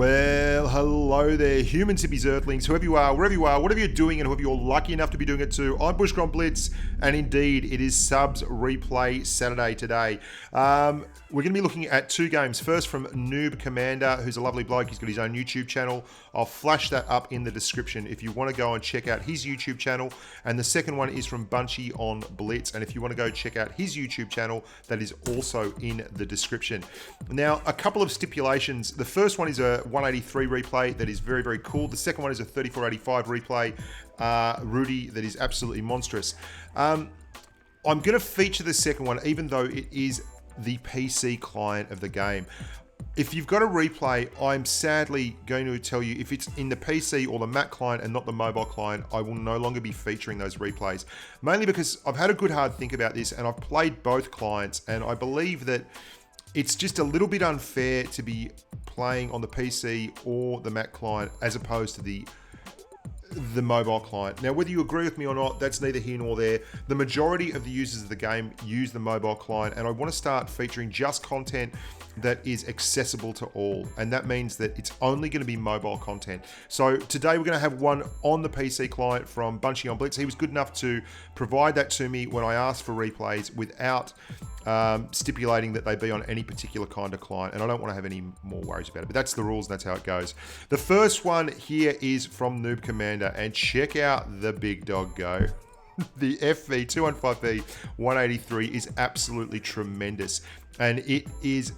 Well, hello there, humans, hippies, earthlings, whoever you are, wherever you are, whatever you're doing, and whoever you're lucky enough to be doing it to. I'm Bushka on Blitz, and indeed, it is Subs Replay Saturday today. We're going to be looking at two games. First from Noob Commander, who's a lovely bloke. He's got his own YouTube channel. I'll flash that up in the description if you want to go and check out his YouTube channel. And the second one is from Bunchie on Blitz. And if you want to go check out his YouTube channel, that is also in the description. Now, a couple of stipulations. The first one is a 183 replay that is very, very cool. The second one is a 3485 replay, Rudy, that is absolutely monstrous. I'm going to feature the second one, even though it is the PC client of the game. If you've got a replay, I'm sadly going to tell you if it's in the PC or the Mac client and not the mobile client, I will no longer be featuring those replays. Mainly because I've had a good hard think about this and I've played both clients, and I believe that it's just a little bit unfair to be playing on the PC or the Mac client as opposed to the mobile client. Now, whether you agree with me or not, that's neither here nor there. The majority of the users of the game use the mobile client, and I want to start featuring just content that is accessible to all, and that means that it's only going to be mobile content. So today we're going to have one on the PC client from Bunchie on Blitz. He was good enough to provide that to me when I asked for replays without stipulating that they be on any particular kind of client, and I don't want to have any more worries about it, but that's the rules and that's how it goes. The first one here is from Noob Commander, and check out the big dog go. The FV215V 183 is absolutely tremendous, and it is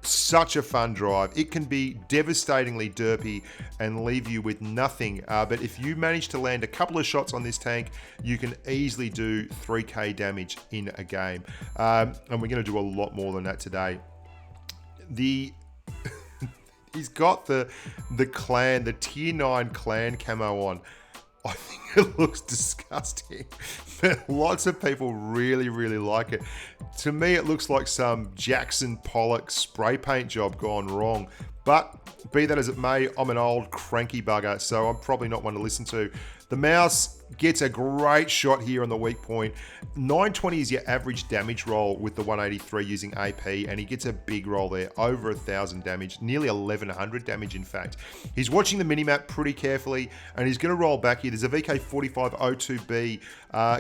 such a fun drive. It can be devastatingly derpy and leave you with nothing, but if you manage to land a couple of shots on this tank, you can easily do 3k damage in a game, and we're going to do a lot more than that today. He's got the clan, the tier 9 clan camo on. I think it looks disgusting, but lots of people really, really like it. To me, it looks like some Jackson Pollock spray paint job gone wrong. But be that as it may, I'm an old cranky bugger, so I'm probably not one to listen to. The mouse gets a great shot here on the weak point. 920 is your average damage roll with the 183 using AP, and he gets a big roll there, over 1,000 damage, nearly 1,100 damage in fact. He's watching the minimap pretty carefully, and he's going to roll back here. There's a VK4502B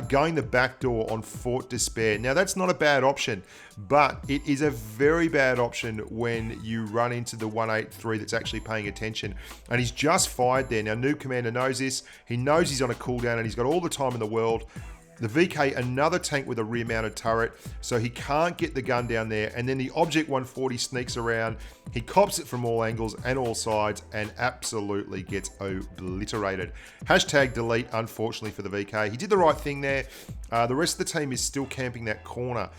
going the back door on Fort Despair. Now that's not a bad option, but it is a very bad option when you run into the 183 that's actually paying attention. And he's just fired there. Now Noob Commander knows this. He knows he's on a cooldown, and he's got all the time in the world. The VK, another tank with a rear mounted turret, so he can't get the gun down there. And then the Object 140 sneaks around. He cops it from all angles and all sides and absolutely gets obliterated. Hashtag delete, unfortunately, for the VK. He did the right thing there. The rest of the team is still camping that corner.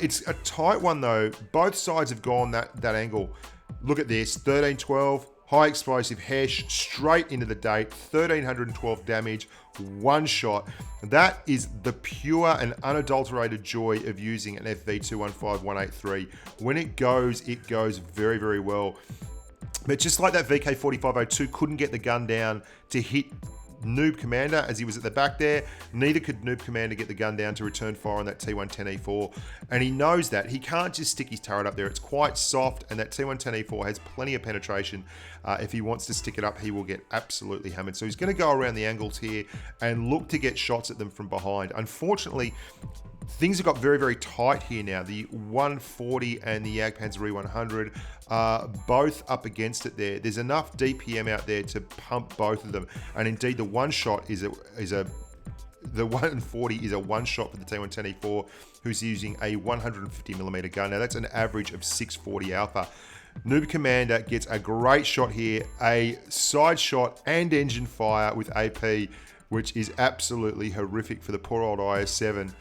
It's a tight one though. Both sides have gone that angle. Look at this, 1312. High explosive Hesh straight into the date, 1,312 damage, one shot. That is the pure and unadulterated joy of using an FV215 183. When it goes very, very well. But just like that VK4502 couldn't get the gun down to hit Noob Commander as he was at the back there, neither could Noob Commander get the gun down to return fire on that T110E4, and he knows that. He can't just stick his turret up there. It's quite soft, and that T110E4 has plenty of penetration. If he wants to stick it up, he will get absolutely hammered. So he's going to go around the angles here and look to get shots at them from behind. Unfortunately, things have got very, very tight here now. The 140 and the Jagdpanzer 100 are both up against it there. There's enough DPM out there to pump both of them. And indeed, the one shot the 140 is a one shot for the T110E4, who's using a 150mm gun. Now, that's an average of 640 alpha. Noob Commander gets a great shot here, a side shot and engine fire with AP, which is absolutely horrific for the poor old IS-7.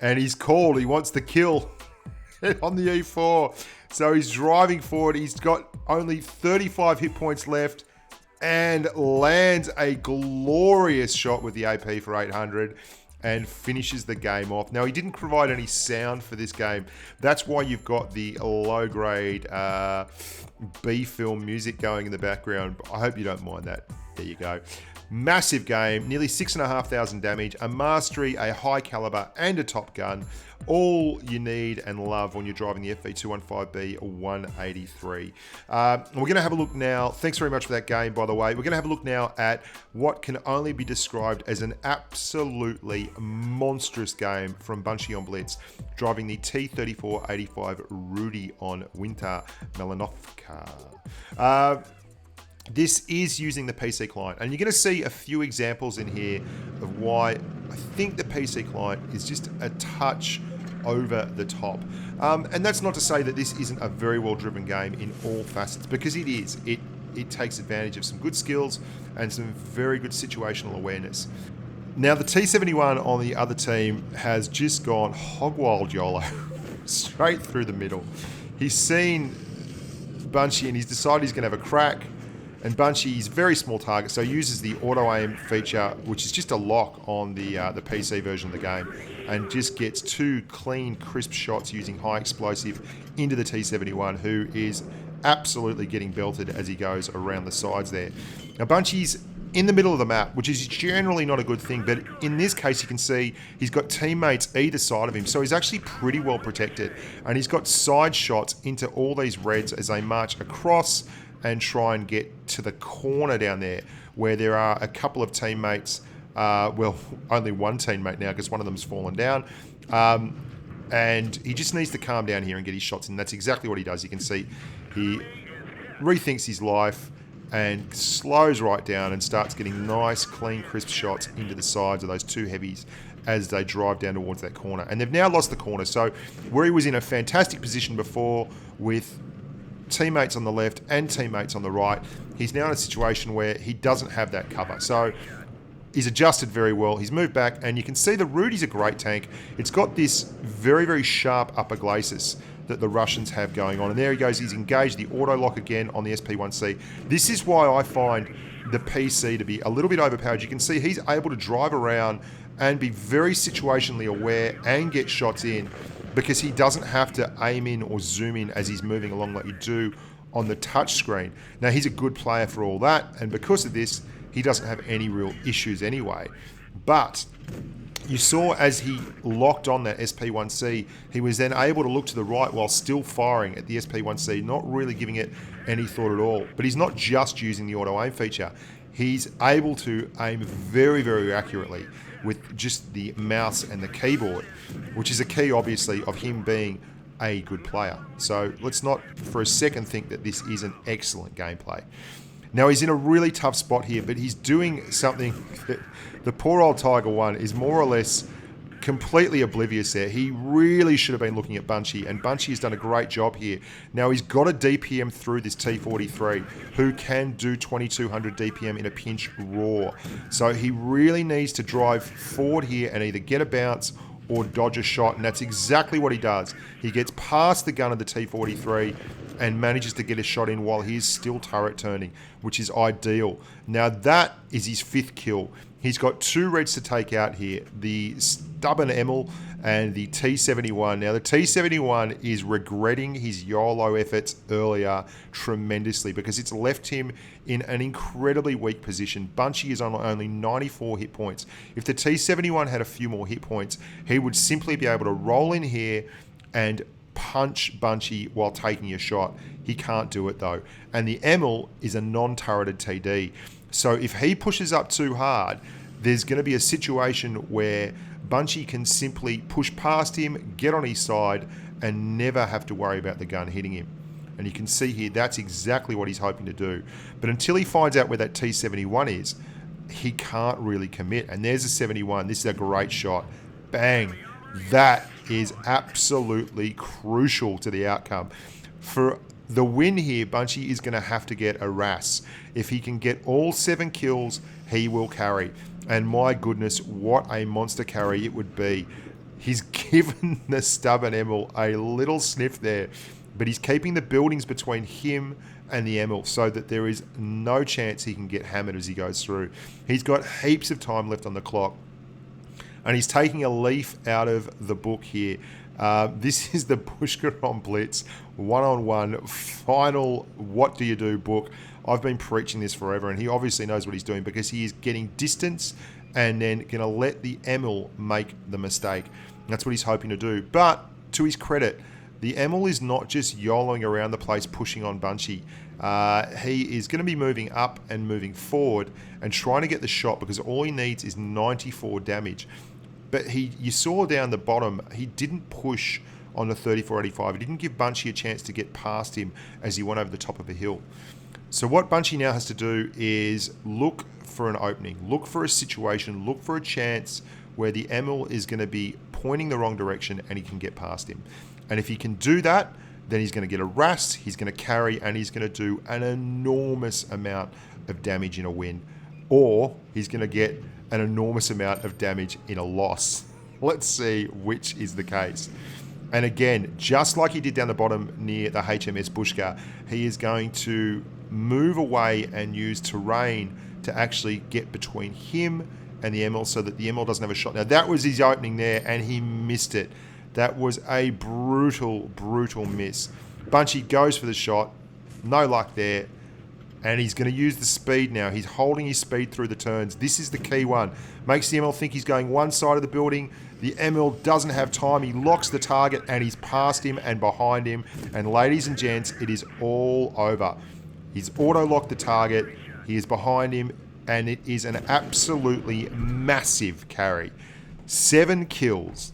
And he's called, he wants the kill on the E4. So he's driving forward. He's got only 35 hit points left and lands a glorious shot with the AP for 800 and finishes the game off. Now, he didn't provide any sound for this game. That's why you've got the low-grade B-film music going in the background. I hope you don't mind that. There you go. Massive game, nearly 6,500 damage, a mastery, a high caliber, and a top gun. All you need and love when you're driving the FV215B 183. We're going to have a look now. Thanks very much for that game, by the way. We're going to have a look now at what can only be described as an absolutely monstrous game from Bunchie on Blitz, driving the T3485 Rudy on Winter malinovka. This is using the PC client, and you're going to see a few examples in here of why I think the PC client is just a touch over the top. And that's not to say that this isn't a very well-driven game in all facets, because it is. It takes advantage of some good skills and some very good situational awareness. Now, the T71 on the other team has just gone hog wild YOLO, straight through the middle. He's seen Bunchie and he's decided he's going to have a crack. And Bunchie's very small target, so he uses the auto-aim feature, which is just a lock on the PC version of the game, and just gets 2 clean, crisp shots using high explosive into the T71, who is absolutely getting belted as he goes around the sides there. Now, Bunchie's in the middle of the map, which is generally not a good thing, but in this case you can see he's got teammates either side of him, so he's actually pretty well protected, and he's got side shots into all these reds as they march across and try and get to the corner down there, where there are a couple of teammates, well, only one teammate now because one of them's fallen down, and he just needs to calm down here and get his shots in. That's exactly what he does. You can see he rethinks his life and slows right down and starts getting nice, clean, crisp shots into the sides of those 2 heavies as they drive down towards that corner. And they've now lost the corner, so where he was in a fantastic position before with teammates on the left and teammates on the right, he's now in a situation where he doesn't have that cover. So he's adjusted very well. He's moved back, and you can see the Rudy's a great tank. It's got this very, very sharp upper glacis that the Russians have going on. And there he goes. He's engaged the auto lock again on the SP1C. This is why I find the PC to be a little bit overpowered. You can see he's able to drive around and be very situationally aware and get shots in, because he doesn't have to aim in or zoom in as he's moving along like you do on the touch screen. Now, he's a good player for all that, and because of this, he doesn't have any real issues anyway. But you saw as he locked on that SP1C, he was then able to look to the right while still firing at the SP1C, not really giving it any thought at all. But he's not just using the auto-aim feature. He's able to aim very, very accurately with just the mouse and the keyboard, which is a key, obviously, of him being a good player. So let's not for a second think that this isn't excellent gameplay. Now, he's in a really tough spot here, but he's doing something that the poor old Tiger 1 is more or less completely oblivious there. He really should have been looking at Bunchie, and Bunchie has done a great job here. Now, he's got a DPM through this T43 who can do 2200 DPM in a pinch raw. So he really needs to drive forward here and either get a bounce or dodge a shot, and that's exactly what he does. He gets past the gun of the T43 and manages to get a shot in while he is still turret turning, which is ideal. Now, that is his 5th kill. He's got 2 reds to take out here, the stubborn Emil and the T71. Now, the T71 is regretting his YOLO efforts earlier tremendously, because it's left him in an incredibly weak position. Bunchie is on only 94 hit points. If the T71 had a few more hit points, he would simply be able to roll in here and punch Bunchie while taking a shot. He can't do it though. And the Emil is a non-turreted TD. So if he pushes up too hard, there's going to be a situation where Bunchie can simply push past him, get on his side, and never have to worry about the gun hitting him. And you can see here, that's exactly what he's hoping to do. But until he finds out where that T71 is, he can't really commit. And there's a 71. This is a great shot. Bang. That is absolutely crucial to the outcome. For the win here, Bunchie is going to have to get a RAS. If he can get all 7 kills, he will carry. And my goodness, what a monster carry it would be. He's given the stubborn Emil a little sniff there, but he's keeping the buildings between him and the Emil so that there is no chance he can get hammered as he goes through. He's got heaps of time left on the clock, and he's taking a leaf out of the book here. This is the Bushka on Blitz one-on-one final what do you do book. I've been preaching this forever, and he obviously knows what he's doing because he is getting distance and then going to let the Emil make the mistake. That's what he's hoping to do. But to his credit, the Emil is not just YOLOing around the place pushing on Bunchie. He is going to be moving up and moving forward and trying to get the shot because all he needs is 94 damage. But you saw down the bottom, he didn't push on the 3485. He didn't give Bunchie a chance to get past him as he went over the top of a hill. So what Bunchie now has to do is look for an opening, look for a situation, look for a chance where the Emil is going to be pointing the wrong direction and he can get past him. And if he can do that, then he's going to get a rast, he's going to carry, and he's going to do an enormous amount of damage in a win. Or he's going to get an enormous amount of damage in a loss. Let's see which is the case. And again, just like he did down the bottom near the HMS Bushka, he is going to move away and use terrain to actually get between him and the Emil so that the Emil doesn't have a shot. Now, that was his opening there, and he missed it. That was a brutal, brutal miss. Bunchie goes for the shot. No luck there. And he's going to use the speed now. He's holding his speed through the turns. This is the key one. Makes the Emil think he's going one side of the building. The Emil doesn't have time. He locks the target, and he's past him and behind him. And ladies and gents, it is all over. He's auto-locked the target. He is behind him, and it is an absolutely massive carry. 7 kills.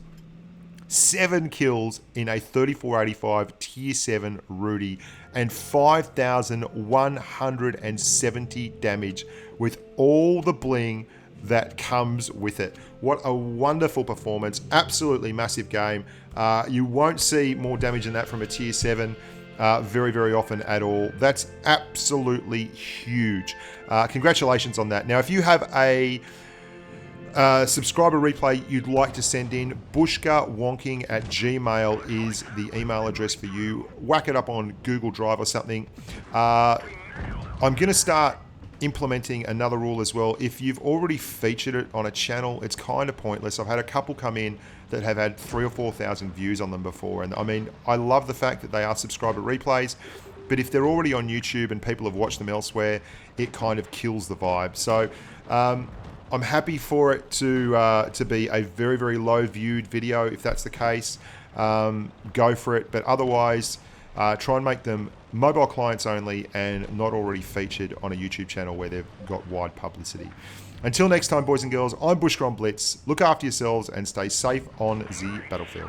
7 kills in a 3485 Tier 7 Rudy and 5,170 damage with all the bling that comes with it. What a wonderful performance. Absolutely massive game. You won't see more damage than that from a Tier 7 very, very often at all. That's absolutely huge. Congratulations on that. Now, if you have a subscriber replay you'd like to send in, bushkawonking@gmail is the email address for you. Whack it up on Google Drive or something. I'm going to start implementing another rule as well. If you've already featured it on a channel, it's kind of pointless. I've had a couple come in that have had 3,000 or 4,000 views on them before, and I mean, I love the fact that they are subscriber replays, but if they're already on YouTube and people have watched them elsewhere, it kind of kills the vibe. So I'm happy for it to be a very, very low viewed video. If that's the case, go for it. But otherwise, try and make them mobile clients only and not already featured on a YouTube channel where they've got wide publicity. Until next time, boys and girls, I'm Bushka on Blitz. Look after yourselves and stay safe on the battlefield.